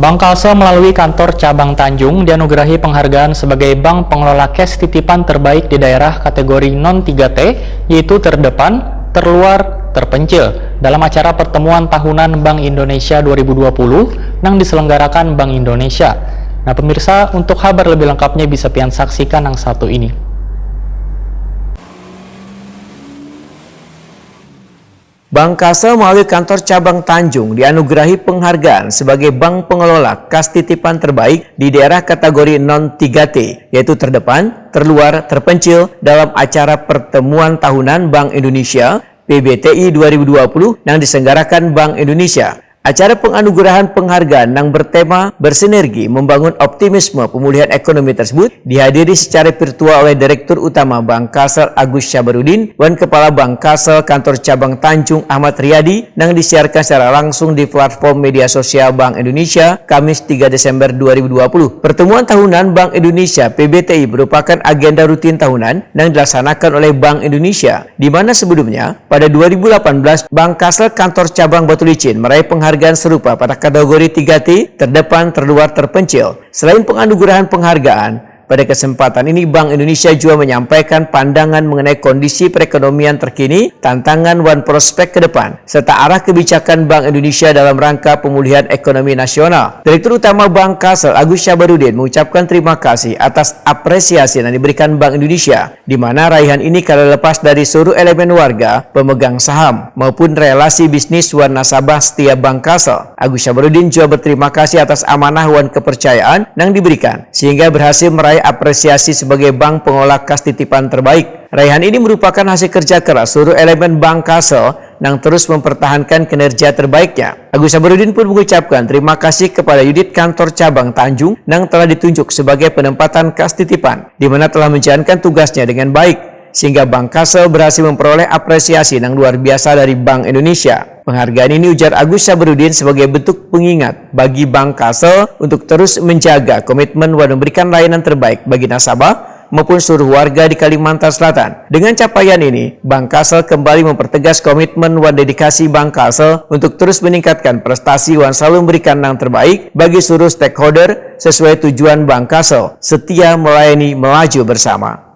Bank Kalsel melalui kantor cabang Tanjung dianugerahi penghargaan sebagai bank pengelola cash titipan terbaik di daerah kategori non 3T, yaitu terdepan, terluar, terpencil, dalam acara pertemuan tahunan Bank Indonesia 2020 yang diselenggarakan Bank Indonesia. Nah pemirsa, untuk kabar lebih lengkapnya bisa pian saksikan yang satu ini. Bank Kalsel melalui kantor cabang Tanjung dianugerahi penghargaan sebagai bank pengelola kas titipan terbaik di daerah kategori non 3T, yaitu terdepan, terluar, terpencil dalam acara pertemuan tahunan Bank Indonesia PBTI 2020 yang diselenggarakan Bank Indonesia. Acara penganugerahan penghargaan yang bertema bersinergi membangun optimisme pemulihan ekonomi tersebut dihadiri secara virtual oleh Direktur Utama Bank Kalsel Agus Syabarudin dan Kepala Bank Kalsel Kantor Cabang Tanjung Ahmad Riyadi yang disiarkan secara langsung di platform media sosial Bank Indonesia Kamis 3 Desember 2020. Pertemuan tahunan Bank Indonesia PBTI merupakan agenda rutin tahunan yang dilaksanakan oleh Bank Indonesia, di mana sebelumnya pada 2018 Bank Kalsel Kantor Cabang Batu Licin meraih penghargaan serupa pada kategori 3T, terdepan, terluar, terpencil. Selain penganugerahan penghargaan, pada kesempatan ini Bank Indonesia juga menyampaikan pandangan mengenai kondisi perekonomian terkini, tantangan dan prospek ke depan, serta arah kebijakan Bank Indonesia dalam rangka pemulihan ekonomi nasional. Direktur Utama Bank Kalsel Agus Syabarudin mengucapkan terima kasih atas apresiasi yang diberikan Bank Indonesia, di mana raihan ini kala lepas dari seluruh elemen warga, pemegang saham, maupun relasi bisnis dan nasabah setia Bank Kalsel. Agus Syabarudin juga berterima kasih atas amanah dan kepercayaan yang diberikan, sehingga berhasil meraih apresiasi sebagai bank pengelola kas titipan terbaik. Raihan ini merupakan hasil kerja keras seluruh elemen Bank Kalsel yang terus mempertahankan kinerja terbaiknya. Agus Syabarudin pun mengucapkan terima kasih kepada Unit Kantor Cabang Tanjung yang telah ditunjuk sebagai penempatan kas titipan, di mana telah menjalankan tugasnya dengan baik, sehingga Bank Kalsel berhasil memperoleh apresiasi yang luar biasa dari Bank Indonesia. Penghargaan ini, ujar Agus Syabarudin, sebagai bentuk pengingat bagi Bank Kalsel untuk terus menjaga komitmen dan memberikan layanan terbaik bagi nasabah maupun seluruh warga di Kalimantan Selatan. Dengan capaian ini, Bank Kalsel kembali mempertegas komitmen dan dedikasi Bank Kalsel untuk terus meningkatkan prestasi dan selalu memberikan yang terbaik bagi seluruh stakeholder sesuai tujuan Bank Kalsel, setia melayani, melaju bersama.